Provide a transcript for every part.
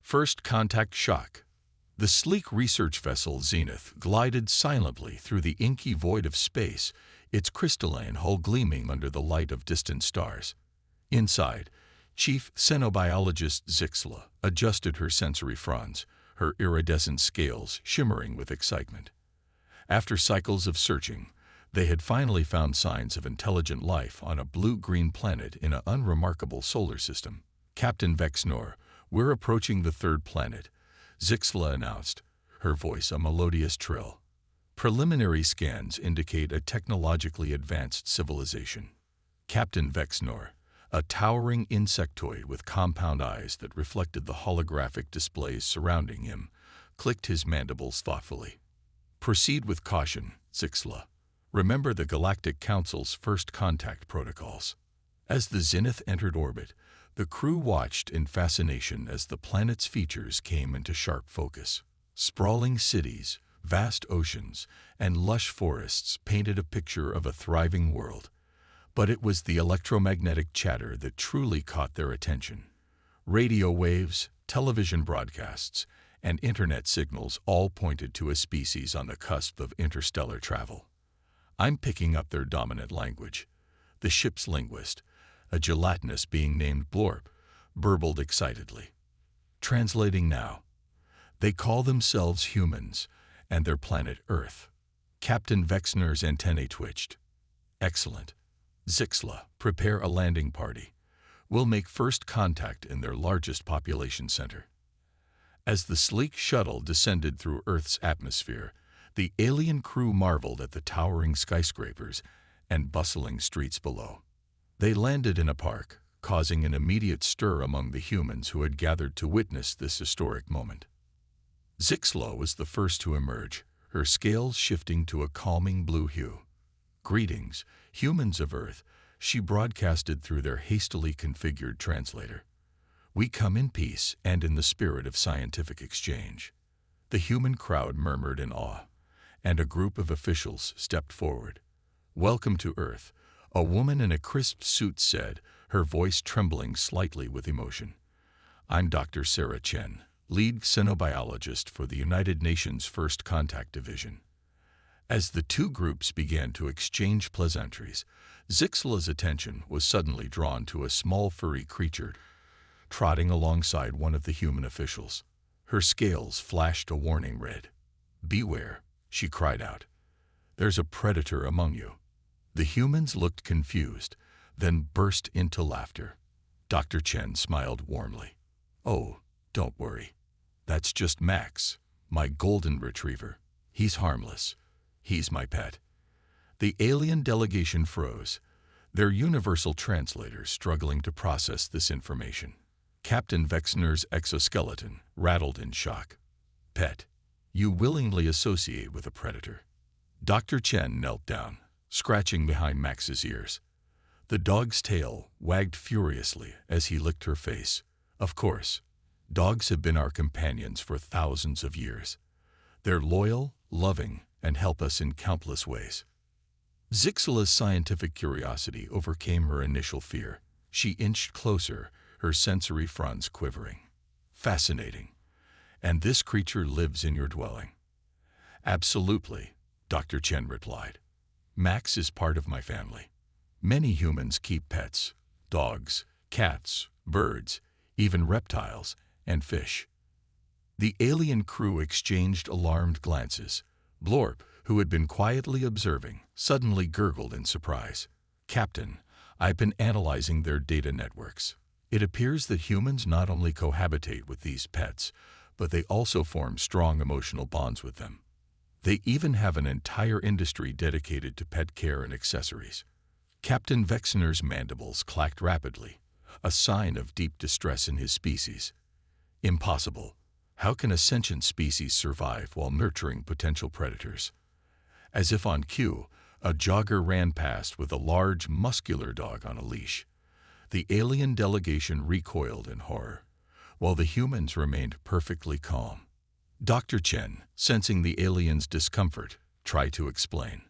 First contact shock. The sleek research vessel Zenith glided silently through the inky void of space, its crystalline hull gleaming under the light of distant stars. Inside, Chief Xenobiologist Zixla adjusted her sensory fronds, her iridescent scales shimmering with excitement. After cycles of searching, they had finally found signs of intelligent life on a blue-green planet in an unremarkable solar system. Captain Vexnor, we're approaching the third planet, Zixla announced, her voice a melodious trill. Preliminary scans indicate a technologically advanced civilization. Captain Vexnor, a towering insectoid with compound eyes that reflected the holographic displays surrounding him, clicked his mandibles thoughtfully. Proceed with caution, Zixla. Remember the Galactic Council's first contact protocols. As the Zenith entered orbit, the crew watched in fascination as the planet's features came into sharp focus. Sprawling cities, vast oceans, and lush forests painted a picture of a thriving world. But it was the electromagnetic chatter that truly caught their attention. Radio waves, television broadcasts, and internet signals all pointed to a species on the cusp of interstellar travel. I'm picking up their dominant language. The ship's linguist, a gelatinous being named Blorp, burbled excitedly. Translating now. They call themselves humans, and their planet Earth. Captain Vexner's antennae twitched. Excellent. Zixla, prepare a landing party. We'll make first contact in their largest population center. As the sleek shuttle descended through Earth's atmosphere, the alien crew marveled at the towering skyscrapers and bustling streets below. They landed in a park, causing an immediate stir among the humans who had gathered to witness this historic moment. Zixla was the first to emerge, her scales shifting to a calming blue hue. Greetings, humans of Earth, she broadcasted through their hastily configured translator. We come in peace and in the spirit of scientific exchange. The human crowd murmured in awe, and a group of officials stepped forward. Welcome to Earth, a woman in a crisp suit said, her voice trembling slightly with emotion. I'm Dr. Sarah Chen, lead xenobiologist for the United Nations First Contact Division. As the two groups began to exchange pleasantries, Zixla's attention was suddenly drawn to a small furry creature trotting alongside one of the human officials. Her scales flashed a warning red. Beware, she cried out. There's a predator among you. The humans looked confused, then burst into laughter. Dr. Chen smiled warmly. Oh, don't worry. That's just Max, my golden retriever. He's harmless. He's my pet. The alien delegation froze, their universal translators struggling to process this information. Captain Vexner's exoskeleton rattled in shock. Pet, you willingly associate with a predator. Dr. Chen knelt down, scratching behind Max's ears. The dog's tail wagged furiously as he licked her face. Of course, dogs have been our companions for thousands of years. They're loyal, loving, and help us in countless ways. Zixla's scientific curiosity overcame her initial fear. She inched closer, her sensory fronds quivering. Fascinating. And this creature lives in your dwelling? Absolutely, Dr. Chen replied. Max is part of my family. Many humans keep pets, dogs, cats, birds, even reptiles, and fish. The alien crew exchanged alarmed glances. Blorp, who had been quietly observing, suddenly gurgled in surprise. Captain, I've been analyzing their data networks. It appears that humans not only cohabitate with these pets, but they also form strong emotional bonds with them. They even have an entire industry dedicated to pet care and accessories. Captain Vexner's mandibles clacked rapidly, a sign of deep distress in his species. Impossible. How can a sentient species survive while nurturing potential predators? As if on cue, a jogger ran past with a large, muscular dog on a leash. The alien delegation recoiled in horror, while the humans remained perfectly calm. Dr. Chen, sensing the alien's discomfort, tried to explain.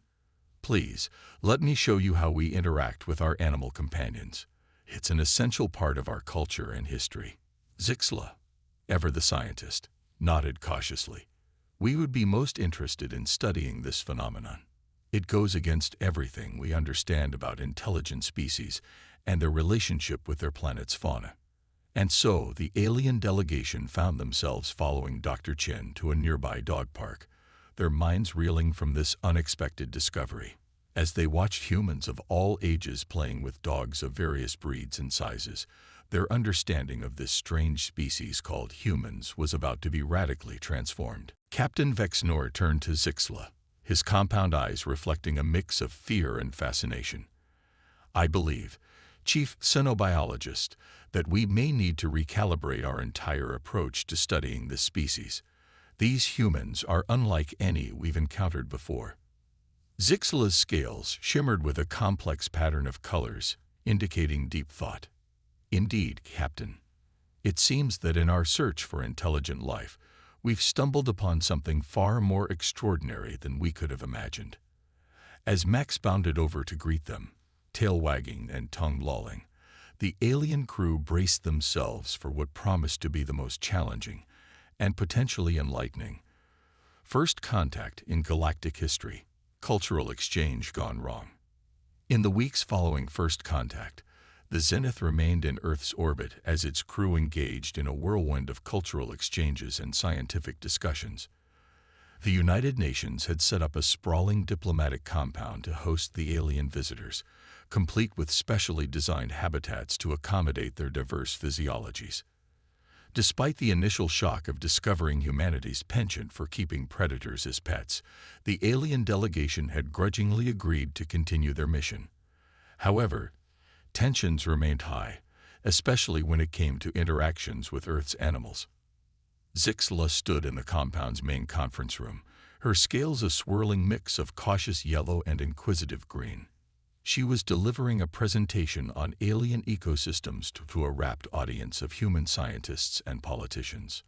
Please, let me show you how we interact with our animal companions. It's an essential part of our culture and history. Zixla, Ever the scientist nodded cautiously. We would be most interested in studying this phenomenon. It goes against everything we understand about intelligent species and their relationship with their planet's fauna. And so the alien delegation found themselves following Dr. Chen to a nearby dog park, their minds reeling from this unexpected discovery. As they watched humans of all ages playing with dogs of various breeds and sizes, their understanding of this strange species called humans was about to be radically transformed. Captain Vexnor turned to Zixla, his compound eyes reflecting a mix of fear and fascination. I believe, Chief Xenobiologist, that we may need to recalibrate our entire approach to studying this species. These humans are unlike any we've encountered before. Zixla's scales shimmered with a complex pattern of colors, indicating deep thought. Indeed, Captain. It seems that in our search for intelligent life, we've stumbled upon something far more extraordinary than we could have imagined. As Max bounded over to greet them, tail wagging and tongue lolling, the alien crew braced themselves for what promised to be the most challenging and potentially enlightening first contact in galactic history, cultural exchange gone wrong. In the weeks following first contact, the Zenith remained in Earth's orbit as its crew engaged in a whirlwind of cultural exchanges and scientific discussions. The United Nations had set up a sprawling diplomatic compound to host the alien visitors, complete with specially designed habitats to accommodate their diverse physiologies. Despite the initial shock of discovering humanity's penchant for keeping predators as pets, the alien delegation had grudgingly agreed to continue their mission. However, tensions remained high, especially when it came to interactions with Earth's animals. Zixla stood in the compound's main conference room, her scales a swirling mix of cautious yellow and inquisitive green. She was delivering a presentation on alien ecosystems to a rapt audience of human scientists and politicians.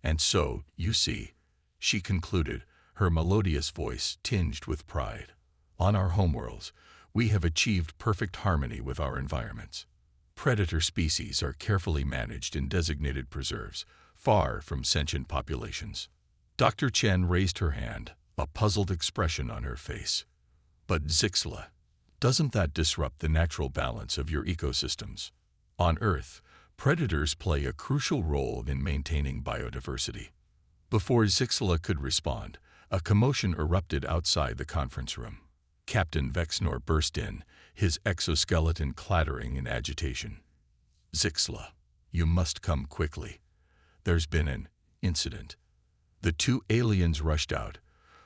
And so, you see, she concluded, her melodious voice tinged with pride, on our homeworlds, we have achieved perfect harmony with our environments. Predator species are carefully managed in designated preserves, far from sentient populations. Dr. Chen raised her hand, a puzzled expression on her face. But Zixla, doesn't that disrupt the natural balance of your ecosystems? On Earth, predators play a crucial role in maintaining biodiversity. Before Zixla could respond, a commotion erupted outside the conference room. Captain Vexnor burst in, his exoskeleton clattering in agitation. Zixla, you must come quickly. There's been an incident. The two aliens rushed out,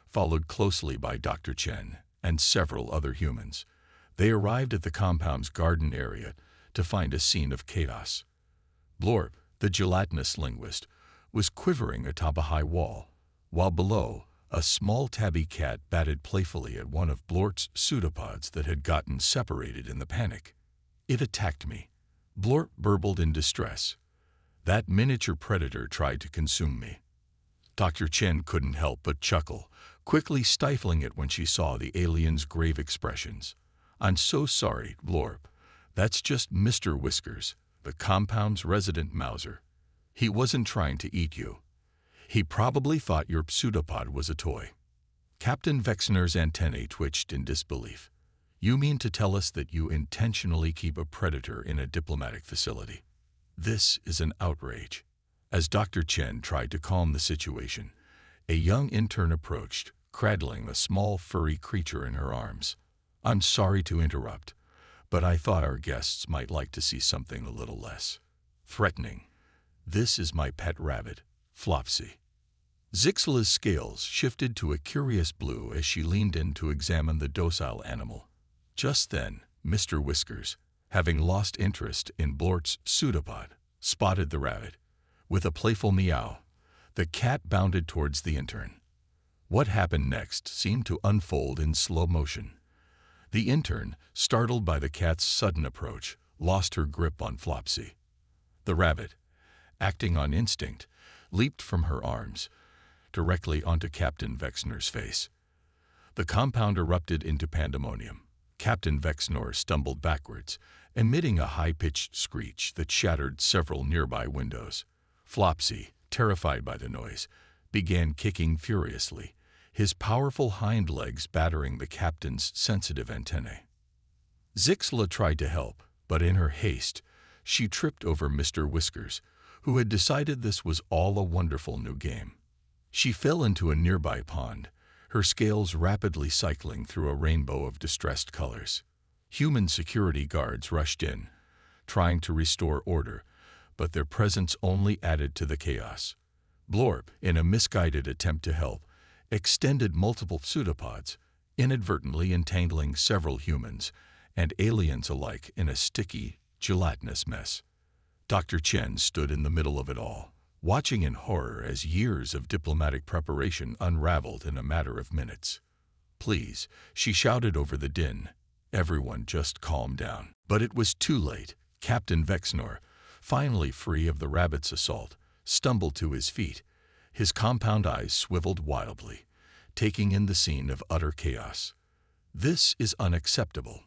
followed closely by Dr. Chen and several other humans. They arrived at the compound's garden area to find a scene of chaos. Blorp, the gelatinous linguist, was quivering atop a high wall, while below, a small tabby cat batted playfully at one of Blort's pseudopods that had gotten separated in the panic. It attacked me. Blort burbled in distress. That miniature predator tried to consume me. Dr. Chen couldn't help but chuckle, quickly stifling it when she saw the alien's grave expressions. I'm so sorry, Blorp. That's just Mr. Whiskers, the compound's resident mouser. He wasn't trying to eat you. He probably thought your pseudopod was a toy. Captain Vexner's antennae twitched in disbelief. You mean to tell us that you intentionally keep a predator in a diplomatic facility? This is an outrage. As Dr. Chen tried to calm the situation, a young intern approached, cradling a small furry creature in her arms. I'm sorry to interrupt, but I thought our guests might like to see something a little less threatening. This is my pet rabbit, Flopsy. Zixla's scales shifted to a curious blue as she leaned in to examine the docile animal. Just then, Mr. Whiskers, having lost interest in Blort's pseudopod, spotted the rabbit. With a playful meow, the cat bounded towards the intern. What happened next seemed to unfold in slow motion. The intern, startled by the cat's sudden approach, lost her grip on Flopsy. The rabbit, acting on instinct, leaped from her arms, directly onto Captain Vexner's face. The compound erupted into pandemonium. Captain Vexner stumbled backwards, emitting a high-pitched screech that shattered several nearby windows. Flopsy, terrified by the noise, began kicking furiously, his powerful hind legs battering the captain's sensitive antennae. Zixla tried to help, but in her haste, she tripped over Mr. Whiskers, who had decided this was all a wonderful new game. She fell into a nearby pond, her scales rapidly cycling through a rainbow of distressed colors. Human security guards rushed in, trying to restore order, but their presence only added to the chaos. Blorp, in a misguided attempt to help, extended multiple pseudopods, inadvertently entangling several humans and aliens alike in a sticky, gelatinous mess. Dr. Chen stood in the middle of it all, watching in horror as years of diplomatic preparation unraveled in a matter of minutes. "Please," she shouted over the din. "Everyone just calm down." But it was too late. Captain Vexnor, finally free of the rabbit's assault, stumbled to his feet, his compound eyes swiveled wildly, taking in the scene of utter chaos. "This is unacceptable,"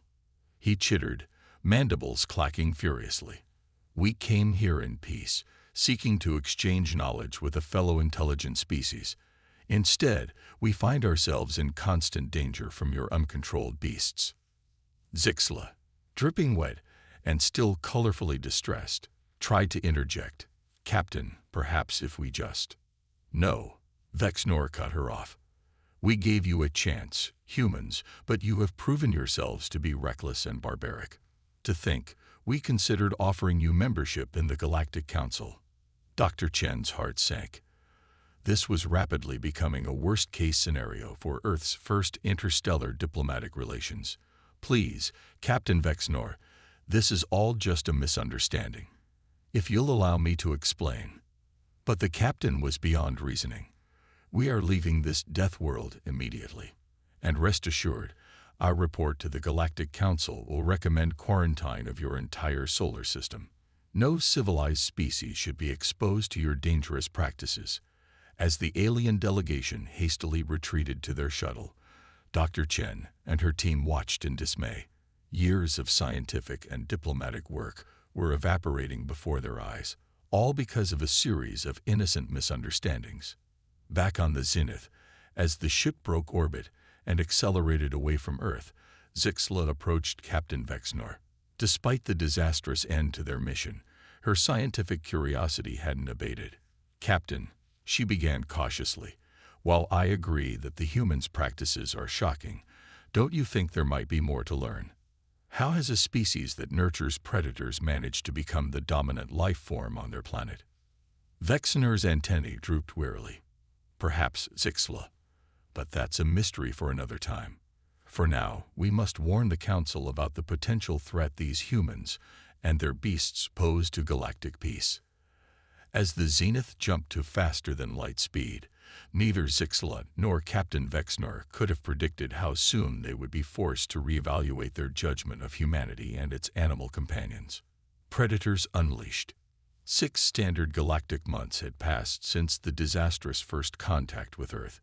he chittered, mandibles clacking furiously. "We came here in peace, seeking to exchange knowledge with a fellow intelligent species. Instead, we find ourselves in constant danger from your uncontrolled beasts." Zixla, dripping wet and still colorfully distressed, tried to interject. "Captain, perhaps if we just—" "No," Vexnor cut her off. "We gave you a chance, humans, but you have proven yourselves to be reckless and barbaric. To think, we considered offering you membership in the Galactic Council." Dr. Chen's heart sank. This was rapidly becoming a worst-case scenario for Earth's first interstellar diplomatic relations. "Please, Captain Vexnor, this is all just a misunderstanding. If you'll allow me to explain." But the captain was beyond reasoning. "We are leaving this death world immediately. And rest assured, our report to the Galactic Council will recommend quarantine of your entire solar system. No civilized species should be exposed to your dangerous practices." As the alien delegation hastily retreated to their shuttle, Dr. Chen and her team watched in dismay. Years of scientific and diplomatic work were evaporating before their eyes, all because of a series of innocent misunderstandings. Back on the zenith, as the ship broke orbit and accelerated away from Earth, Zixla approached Captain Vexnor. Despite the disastrous end to their mission, her scientific curiosity hadn't abated. "Captain," she began cautiously, "while I agree that the humans' practices are shocking, don't you think there might be more to learn? How has a species that nurtures predators managed to become the dominant life form on their planet?" Vexnor's antennae drooped wearily. "Perhaps, Zixla, but that's a mystery for another time. For now, we must warn the Council about the potential threat these humans and their beasts pose to galactic peace." As the zenith jumped to faster-than-light speed, neither Zixla nor Captain Vexnor could have predicted how soon they would be forced to reevaluate their judgment of humanity and its animal companions. Predators unleashed. 6 standard galactic months had passed since the disastrous first contact with Earth.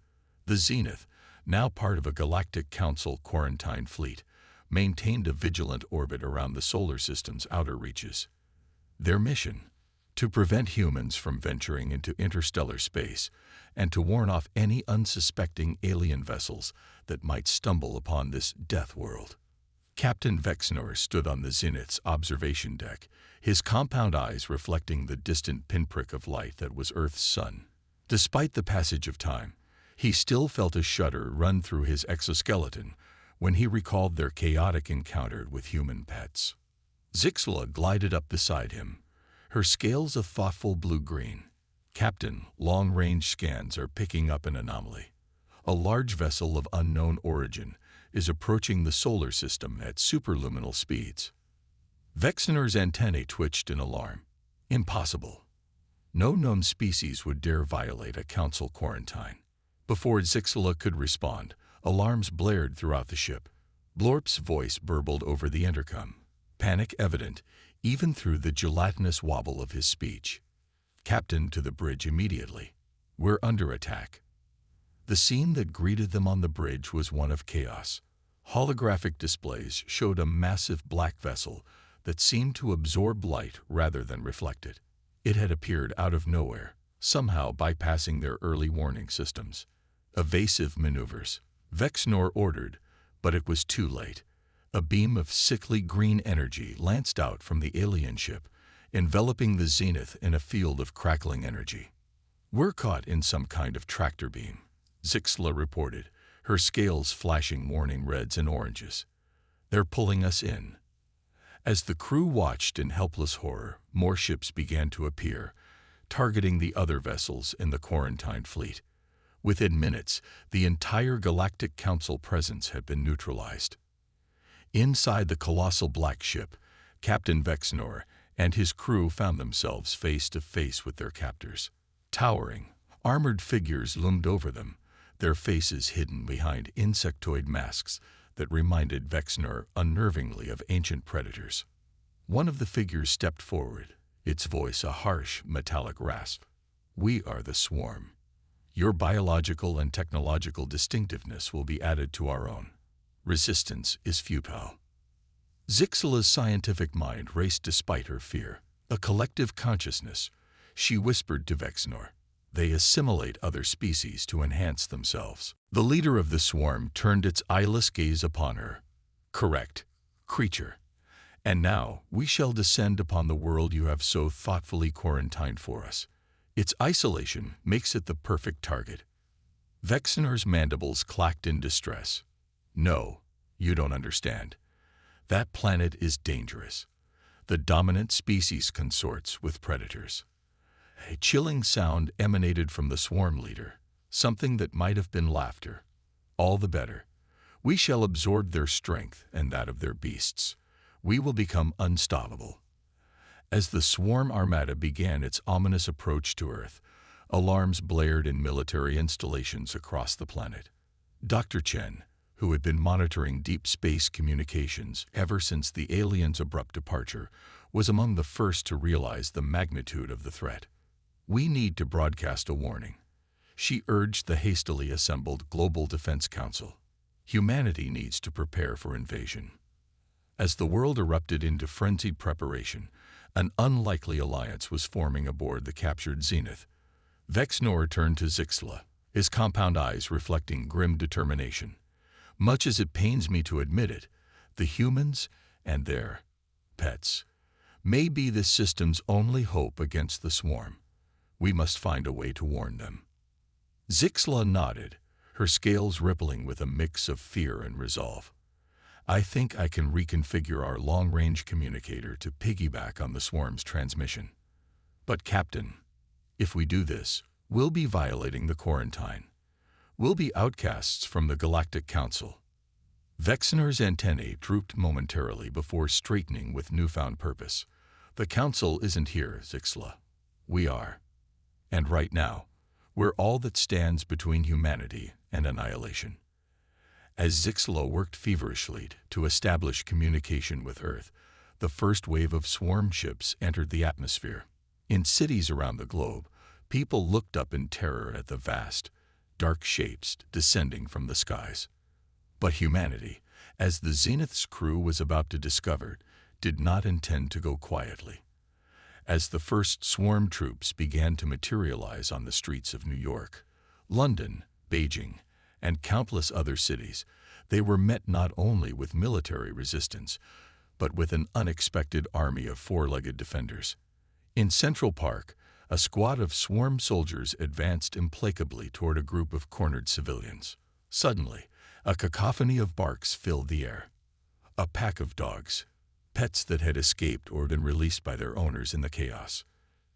The Zenith, now part of a Galactic Council quarantine fleet, maintained a vigilant orbit around the solar system's outer reaches. Their mission: to prevent humans from venturing into interstellar space and to warn off any unsuspecting alien vessels that might stumble upon this death world. Captain Vexnor stood on the Zenith's observation deck, his compound eyes reflecting the distant pinprick of light that was Earth's sun. Despite the passage of time, he still felt a shudder run through his exoskeleton when he recalled their chaotic encounter with human pets. Zixla glided up beside him, her scales a thoughtful blue-green. "Captain, long-range scans are picking up an anomaly. A large vessel of unknown origin is approaching the solar system at superluminal speeds." Vexnor's antennae twitched in alarm. Impossible. No known species would dare violate a council quarantine. Before Zixla could respond, alarms blared throughout the ship. Blorp's voice burbled over the intercom, panic evident even through the gelatinous wobble of his speech. "Captain, to the bridge immediately. We're under attack." The scene that greeted them on the bridge was one of chaos. Holographic displays showed a massive black vessel that seemed to absorb light rather than reflect it. It had appeared out of nowhere, somehow bypassing their early warning systems. Evasive maneuvers, Vexnor ordered, but it was too late. A beam of sickly green energy lanced out from the alien ship, enveloping the zenith in a field of crackling energy. "We're caught in some kind of tractor beam," Zixla reported, her scales flashing warning reds and oranges. "They're pulling us in." As the crew watched in helpless horror, more ships began to appear, targeting the other vessels in the quarantined fleet. Within minutes, the entire Galactic Council presence had been neutralized. Inside the colossal black ship, Captain Vexnor and his crew found themselves face to face with their captors. Towering, armored figures loomed over them, their faces hidden behind insectoid masks that reminded Vexnor unnervingly of ancient predators. One of the figures stepped forward, its voice a harsh, metallic rasp. "We are the Swarm. Your biological and technological distinctiveness will be added to our own. Resistance is futile." Zixla's scientific mind raced despite her fear. A collective consciousness, she whispered to Vexnor. They assimilate other species to enhance themselves. The leader of the Swarm turned its eyeless gaze upon her. "Correct, creature. And now we shall descend upon the world you have so thoughtfully quarantined for us. Its isolation makes it the perfect target." Vexnor's mandibles clacked in distress. "No, you don't understand. That planet is dangerous. The dominant species consorts with predators." A chilling sound emanated from the Swarm leader, something that might have been laughter. "All the better. We shall absorb their strength and that of their beasts. We will become unstoppable." As the Swarm armada began its ominous approach to Earth, alarms blared in military installations across the planet. Dr. Chen, who had been monitoring deep space communications ever since the aliens' abrupt departure, was among the first to realize the magnitude of the threat. "We need to broadcast a warning," she urged the hastily assembled Global Defense Council. "Humanity needs to prepare for invasion." As the world erupted into frenzied preparation, an unlikely alliance was forming aboard the captured Zenith. Vexnor turned to Zixla, his compound eyes reflecting grim determination. "Much as it pains me to admit it, the humans and their pets may be this system's only hope against the Swarm. We must find a way to warn them." Zixla nodded, her scales rippling with a mix of fear and resolve. "I think I can reconfigure our long-range communicator to piggyback on the Swarm's transmission. But Captain, if we do this, we'll be violating the quarantine. We'll be outcasts from the Galactic Council." Vexnor's antennae drooped momentarily before straightening with newfound purpose. "The Council isn't here, Zixla. We are. And right now, we're all that stands between humanity and annihilation." As Zixla worked feverishly to establish communication with Earth, the first wave of Swarm ships entered the atmosphere. In cities around the globe, people looked up in terror at the vast, dark shapes descending from the skies. But humanity, as the Zenith's crew was about to discover, did not intend to go quietly. As the first Swarm troops began to materialize on the streets of New York, London, Beijing, and countless other cities, they were met not only with military resistance, but with an unexpected army of four-legged defenders. In Central Park, a squad of Swarm soldiers advanced implacably toward a group of cornered civilians. Suddenly, a cacophony of barks filled the air. A pack of dogs, pets that had escaped or been released by their owners in the chaos,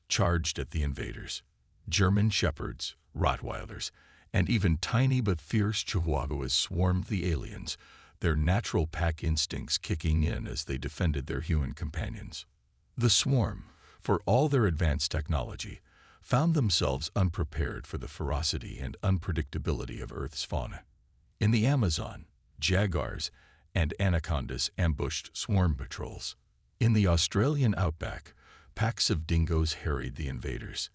charged at the invaders. German shepherds, Rottweilers, and even tiny but fierce Chihuahuas swarmed the aliens, their natural pack instincts kicking in as they defended their human companions. The Swarm, for all their advanced technology, found themselves unprepared for the ferocity and unpredictability of Earth's fauna. In the Amazon, jaguars and anacondas ambushed Swarm patrols. In the Australian outback, packs of dingoes harried the invaders.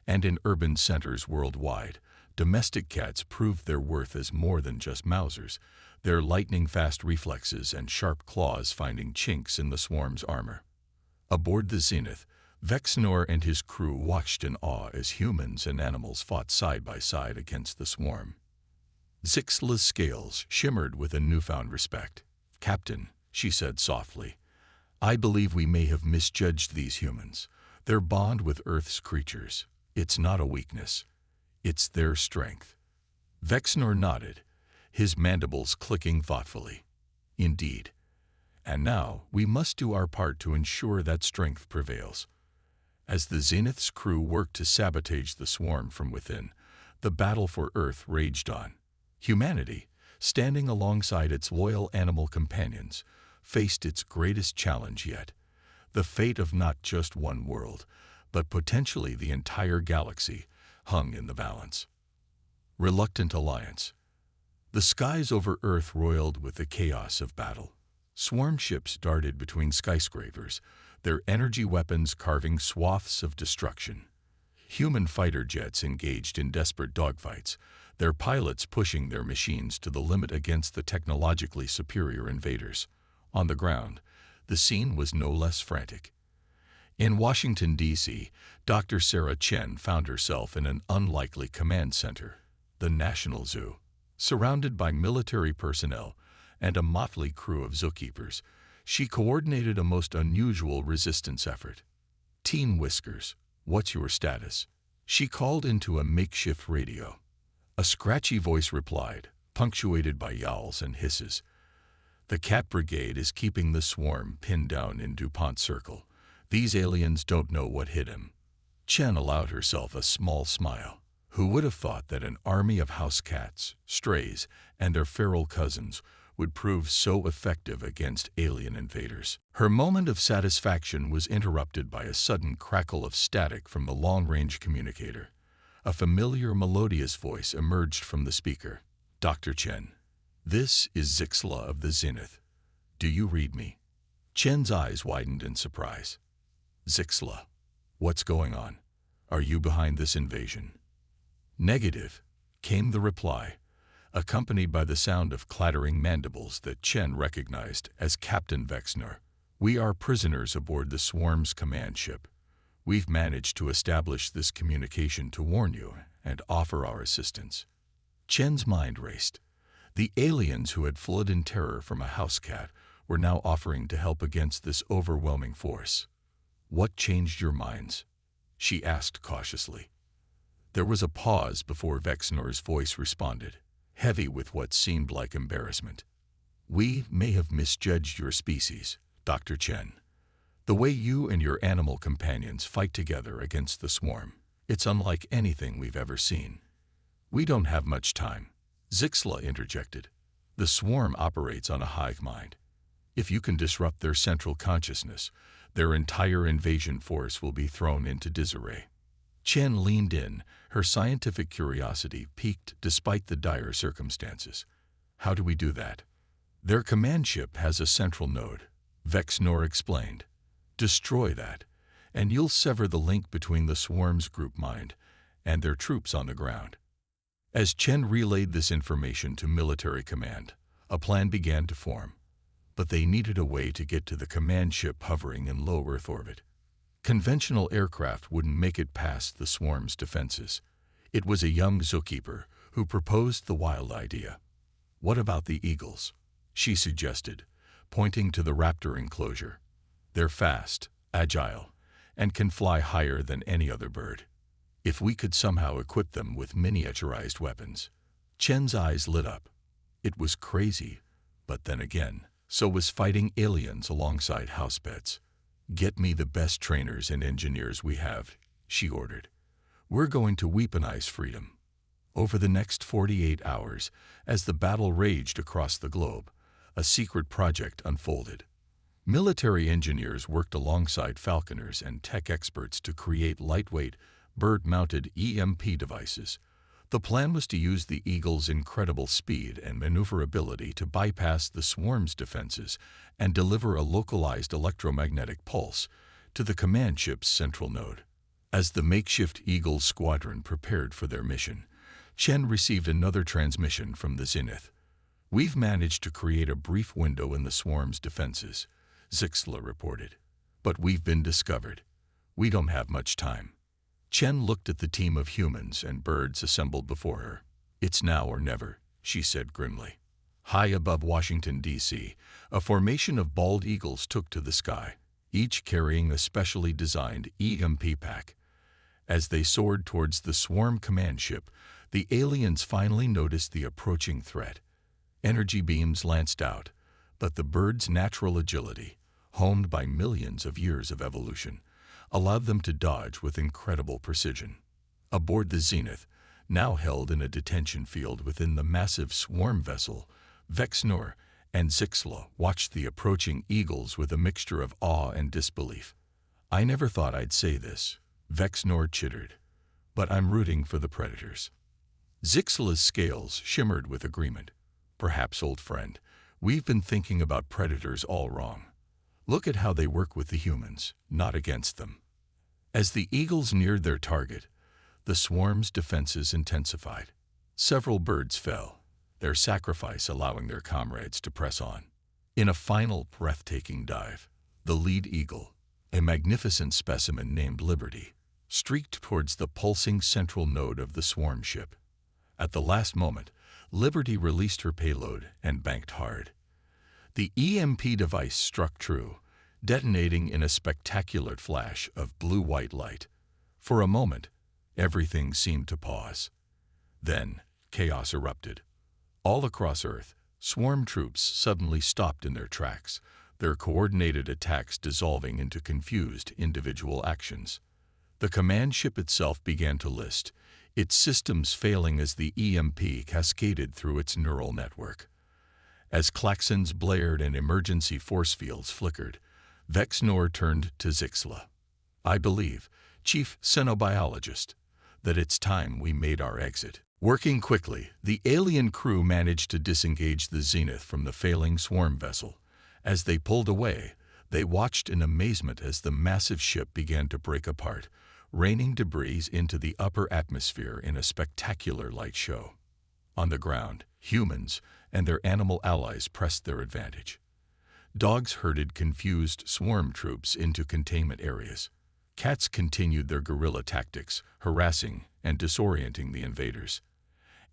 And in urban centers worldwide, domestic cats proved their worth as more than just mousers, their lightning-fast reflexes and sharp claws finding chinks in the Swarm's armor. Aboard the Zenith, Vexnor and his crew watched in awe as humans and animals fought side by side against the swarm. Zixla's scales shimmered with a newfound respect. "Captain," she said softly, "I believe we may have misjudged these humans. Their bond with Earth's creatures, it's not a weakness. It's their strength." Vexnor nodded, his mandibles clicking thoughtfully. "Indeed. And now we must do our part to ensure that strength prevails." As the Zenith's crew worked to sabotage the swarm from within, the battle for Earth raged on. Humanity, standing alongside its loyal animal companions, faced its greatest challenge yet: the fate of not just one world, but potentially the entire galaxy, hung in the balance. Reluctant alliance. The skies over Earth roiled with the chaos of battle. Swarm ships darted between skyscrapers, their energy weapons carving swaths of destruction. Human fighter jets engaged in desperate dogfights, their pilots pushing their machines to the limit against the technologically superior invaders. On the ground, the scene was no less frantic. In Washington, D.C., Dr. Sarah Chen found herself in an unlikely command center, the National Zoo. Surrounded by military personnel and a motley crew of zookeepers, she coordinated a most unusual resistance effort. "Teen Whiskers, what's your status?" she called into a makeshift radio. A scratchy voice replied, punctuated by yowls and hisses. "The Cat Brigade is keeping the swarm pinned down in DuPont Circle. These aliens don't know what hit him." Chen allowed herself a small smile. Who would have thought that an army of house cats, strays, and their feral cousins would prove so effective against alien invaders? Her moment of satisfaction was interrupted by a sudden crackle of static from the long-range communicator. A familiar, melodious voice emerged from the speaker. "Dr. Chen, this is Zixla of the Zenith. Do you read me?" Chen's eyes widened in surprise. "Zixla, what's going on? Are you behind this invasion?" "Negative," came the reply, accompanied by the sound of clattering mandibles that Chen recognized as Captain Vexnor. "We are prisoners aboard the swarm's command ship. We've managed to establish this communication to warn you and offer our assistance." Chen's mind raced. The aliens who had fled in terror from a house cat were now offering to help against this overwhelming force. "What changed your minds?" she asked cautiously. There was a pause before Vexnor's voice responded, heavy with what seemed like embarrassment. "We may have misjudged your species, Dr. Chen. The way you and your animal companions fight together against the swarm, it's unlike anything we've ever seen." "We don't have much time," Zixla interjected. "The swarm operates on a hive mind. If you can disrupt their central consciousness, their entire invasion force will be thrown into disarray." Chen leaned in, her scientific curiosity piqued despite the dire circumstances. "How do we do that?" "Their command ship has a central node," Vexnor explained. "Destroy that, and you'll sever the link between the swarm's group mind and their troops on the ground." As Chen relayed this information to military command, a plan began to form. But they needed a way to get to the command ship hovering in low Earth orbit. Conventional aircraft wouldn't make it past the swarm's defenses. It was a young zookeeper who proposed the wild idea. "What about the eagles?" she suggested, pointing to the raptor enclosure. "They're fast, agile, and can fly higher than any other bird. If we could somehow equip them with miniaturized weapons." Chen's eyes lit up. It was crazy, but then again, so was fighting aliens alongside house pets. "Get me the best trainers and engineers we have," she ordered. "We're going to weaponize freedom." Over the next 48 hours, as the battle raged across the globe, a secret project unfolded. Military engineers worked alongside falconers and tech experts to create lightweight, bird-mounted EMP devices. The plan was to use the Eagle's incredible speed and maneuverability to bypass the swarm's defenses and deliver a localized electromagnetic pulse to the command ship's central node. As the makeshift Eagle squadron prepared for their mission, Chen received another transmission from the Zenith. "We've managed to create a brief window in the swarm's defenses," Zixla reported. "But we've been discovered. We don't have much time. Chen looked at the team of humans and birds assembled before her. It's now or never, she said grimly. High above Washington, D.C., a formation of bald eagles took to the sky, each carrying a specially designed EMP pack. As they soared towards the swarm command ship, the aliens finally noticed the approaching threat. Energy beams lanced out, but the birds' natural agility, honed by millions of years of evolution, allowed them to dodge with incredible precision. Aboard the Zenith, now held in a detention field within the massive swarm vessel, Vexnor and Zixla watched the approaching eagles with a mixture of awe and disbelief. I never thought I'd say this, Vexnor chittered, but I'm rooting for the predators. Zixla's scales shimmered with agreement. Perhaps, old friend, we've been thinking about predators all wrong. Look at how they work with the humans, not against them. As the eagles neared their target, the swarm's defenses intensified. Several birds fell, their sacrifice allowing their comrades to press on. In a final breathtaking dive, the lead eagle, a magnificent specimen named Liberty, streaked towards the pulsing central node of the swarm ship. At the last moment, Liberty released her payload and banked hard. The EMP device struck true, detonating in a spectacular flash of blue-white light. For a moment, everything seemed to pause. Then, chaos erupted. All across Earth, swarm troops suddenly stopped in their tracks, their coordinated attacks dissolving into confused individual actions. The command ship itself began to list, its systems failing as the EMP cascaded through its neural network. As klaxons blared and emergency force fields flickered, Vexnor turned to Zixla. I believe, Chief Xenobiologist, that it's time we made our exit. Working quickly, the alien crew managed to disengage the Zenith from the failing swarm vessel. As they pulled away, they watched in amazement as the massive ship began to break apart, raining debris into the upper atmosphere in a spectacular light show. On the ground, humans and their animal allies pressed their advantage. Dogs herded confused swarm troops into containment areas. Cats continued their guerrilla tactics, harassing and disorienting the invaders.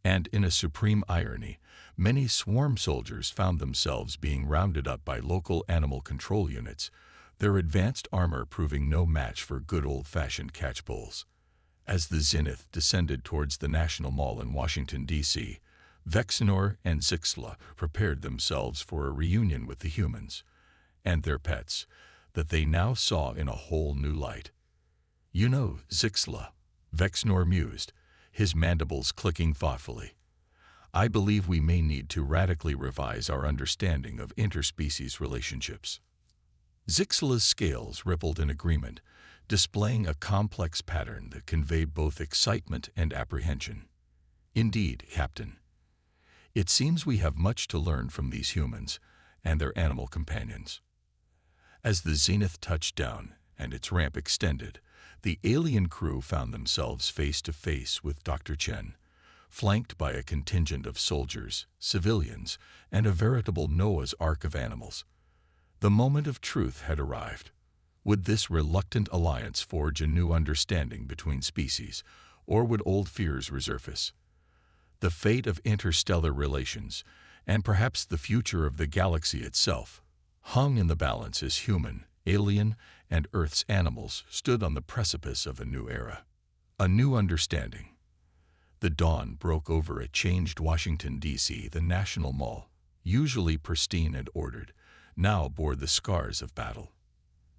And in a supreme irony, many swarm soldiers found themselves being rounded up by local animal control units, their advanced armor proving no match for good old-fashioned catchpoles. As the Zenith descended towards the National Mall in Washington, D.C., Vexnor and Zixla prepared themselves for a reunion with the humans and their pets that they now saw in a whole new light. You know, Zixla, Vexnor mused, his mandibles clicking thoughtfully. I believe we may need to radically revise our understanding of interspecies relationships. Zixla's scales rippled in agreement, displaying a complex pattern that conveyed both excitement and apprehension. Indeed, Captain. It seems we have much to learn from these humans and their animal companions. As the Zenith touched down and its ramp extended, the alien crew found themselves face to face with Dr. Chen, flanked by a contingent of soldiers, civilians, and a veritable Noah's Ark of animals. The moment of truth had arrived. Would this reluctant alliance forge a new understanding between species, or would old fears resurface? The fate of interstellar relations, and perhaps the future of the galaxy itself, hung in the balance as human, alien, and Earth's animals stood on the precipice of a new era. A new understanding. The dawn broke over a changed Washington, D.C. The National Mall, usually pristine and ordered, now bore the scars of battle.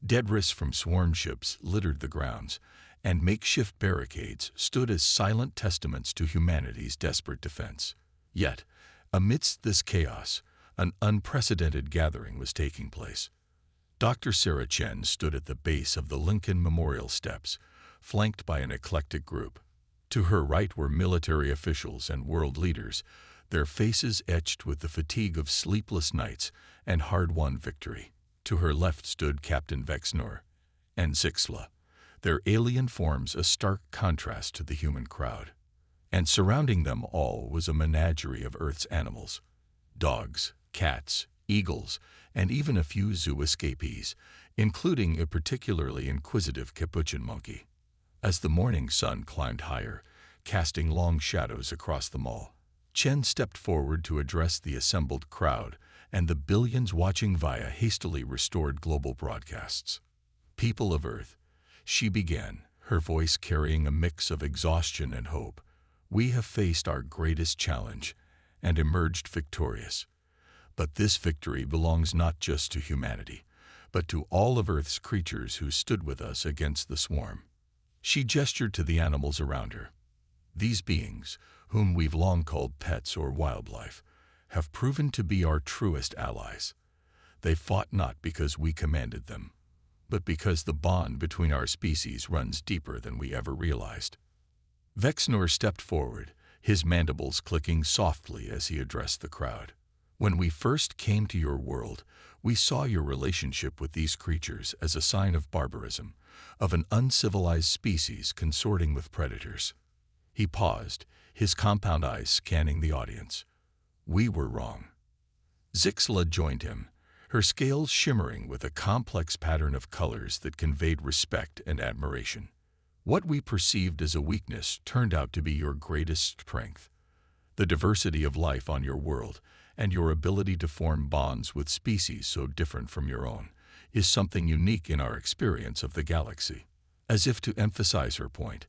Debris from swarm ships littered the grounds, and makeshift barricades stood as silent testaments to humanity's desperate defense. Yet, amidst this chaos, an unprecedented gathering was taking place. Dr. Sarah Chen stood at the base of the Lincoln Memorial Steps, flanked by an eclectic group. To her right were military officials and world leaders, their faces etched with the fatigue of sleepless nights and hard-won victory. To her left stood Captain Vexnor and Zixla, their alien forms a stark contrast to the human crowd. And surrounding them all was a menagerie of Earth's animals. Dogs, cats, eagles, and even a few zoo escapees, including a particularly inquisitive capuchin monkey. As the morning sun climbed higher, casting long shadows across the mall, Chen stepped forward to address the assembled crowd and the billions watching via hastily restored global broadcasts. "People of Earth," she began, her voice carrying a mix of exhaustion and hope, "we have faced our greatest challenge and emerged victorious. But this victory belongs not just to humanity, but to all of Earth's creatures who stood with us against the swarm." She gestured to the animals around her. "These beings, whom we've long called pets or wildlife, have proven to be our truest allies. They fought not because we commanded them, but because the bond between our species runs deeper than we ever realized." Vexnor stepped forward, his mandibles clicking softly as he addressed the crowd. "When we first came to your world, we saw your relationship with these creatures as a sign of barbarism, of an uncivilized species consorting with predators." He paused, his compound eyes scanning the audience. "We were wrong." Zixla joined him, her scales shimmering with a complex pattern of colors that conveyed respect and admiration. "What we perceived as a weakness turned out to be your greatest strength. The diversity of life on your world, and your ability to form bonds with species so different from your own, is something unique in our experience of the galaxy." As if to emphasize her point,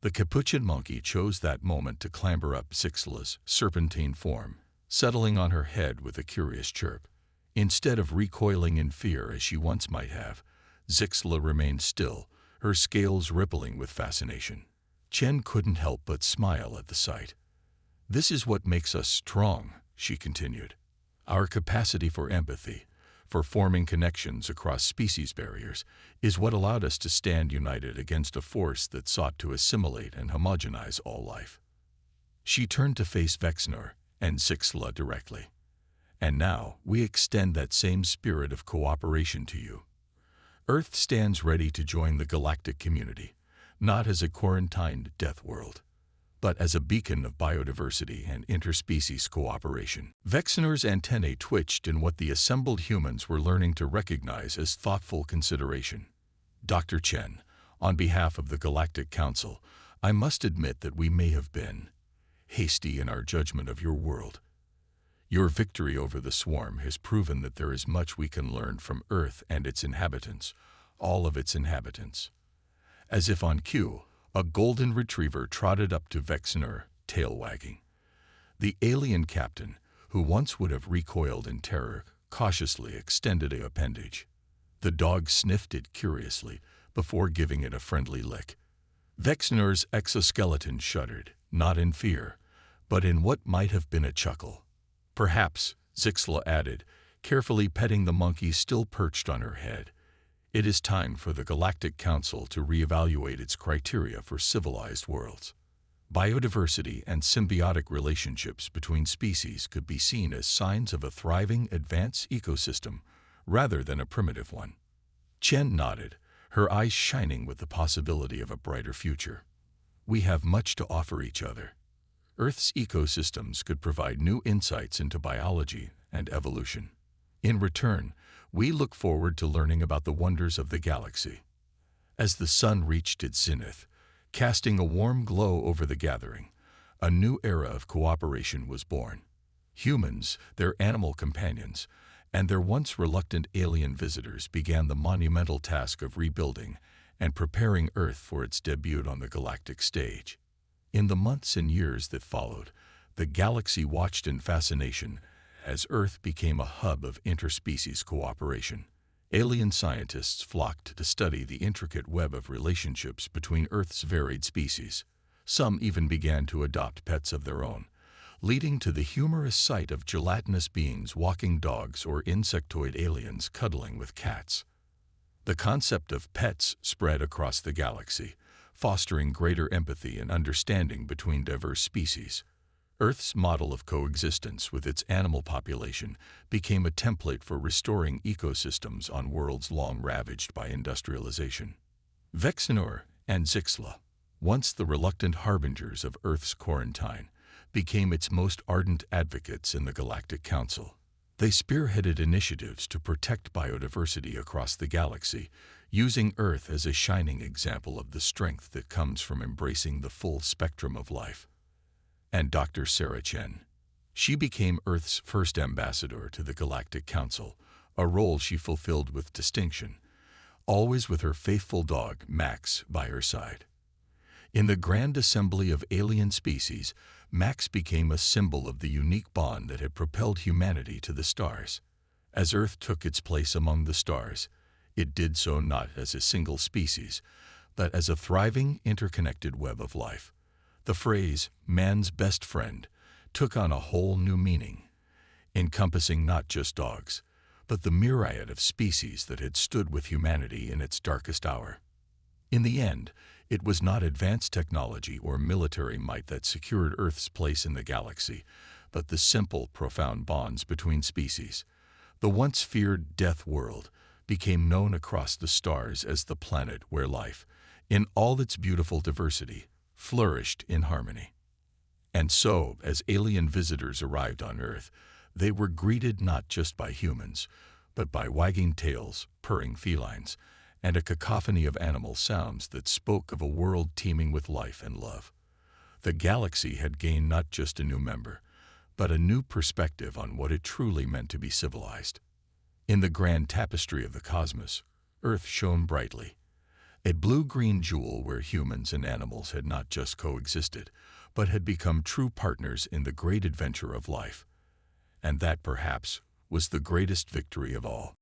the capuchin monkey chose that moment to clamber up Zixla's serpentine form, settling on her head with a curious chirp. Instead of recoiling in fear as she once might have, Zixla remained still, her scales rippling with fascination. Chen couldn't help but smile at the sight. "This is what makes us strong," she continued. "Our capacity for empathy, for forming connections across species barriers, is what allowed us to stand united against a force that sought to assimilate and homogenize all life." She turned to face Vexnor and Zixla directly. "And now we extend that same spirit of cooperation to you. Earth stands ready to join the galactic community, not as a quarantined death world, but as a beacon of biodiversity and interspecies cooperation." Vexnor's antennae twitched in what the assembled humans were learning to recognize as thoughtful consideration. "Dr. Chen, on behalf of the Galactic Council, I must admit that we may have been hasty in our judgment of your world. Your victory over the swarm has proven that there is much we can learn from Earth and its inhabitants, all of its inhabitants." As if on cue, a golden retriever trotted up to Vexnor, tail wagging. The alien captain, who once would have recoiled in terror, cautiously extended an appendage. The dog sniffed it curiously before giving it a friendly lick. Vexnor's exoskeleton shuddered, not in fear, but in what might have been a chuckle. "Perhaps," Zixla added, carefully petting the monkey still perched on her head, "it is time for the Galactic Council to reevaluate its criteria for civilized worlds. Biodiversity and symbiotic relationships between species could be seen as signs of a thriving, advanced ecosystem rather than a primitive one." Chen nodded, her eyes shining with the possibility of a brighter future. "We have much to offer each other. Earth's ecosystems could provide new insights into biology and evolution. In return, we look forward to learning about the wonders of the galaxy." As the sun reached its zenith, casting a warm glow over the gathering, a new era of cooperation was born. Humans, their animal companions, and their once reluctant alien visitors began the monumental task of rebuilding and preparing Earth for its debut on the galactic stage. In the months and years that followed, the galaxy watched in fascination as Earth became a hub of interspecies cooperation. Alien scientists flocked to study the intricate web of relationships between Earth's varied species. Some even began to adopt pets of their own, leading to the humorous sight of gelatinous beings walking dogs or insectoid aliens cuddling with cats. The concept of pets spread across the galaxy, fostering greater empathy and understanding between diverse species. Earth's model of coexistence with its animal population became a template for restoring ecosystems on worlds long ravaged by industrialization. Vexnor and Zixla, once the reluctant harbingers of Earth's quarantine, became its most ardent advocates in the Galactic Council. They spearheaded initiatives to protect biodiversity across the galaxy, using Earth as a shining example of the strength that comes from embracing the full spectrum of life. And Dr. Sarah Chen. She became Earth's first ambassador to the Galactic Council, a role she fulfilled with distinction, always with her faithful dog, Max, by her side. In the grand assembly of alien species, Max became a symbol of the unique bond that had propelled humanity to the stars. As Earth took its place among the stars, it did so not as a single species, but as a thriving, interconnected web of life. The phrase, man's best friend, took on a whole new meaning, encompassing not just dogs, but the myriad of species that had stood with humanity in its darkest hour. In the end, it was not advanced technology or military might that secured Earth's place in the galaxy, but the simple, profound bonds between species. The once feared Death World became known across the stars as the planet where life, in all its beautiful diversity, flourished in harmony. And so, as alien visitors arrived on Earth, they were greeted not just by humans, but by wagging tails, purring felines, and a cacophony of animal sounds that spoke of a world teeming with life and love. The galaxy had gained not just a new member, but a new perspective on what it truly meant to be civilized. In the grand tapestry of the cosmos, Earth shone brightly, a blue-green jewel where humans and animals had not just coexisted, but had become true partners in the great adventure of life. And that, perhaps, was the greatest victory of all.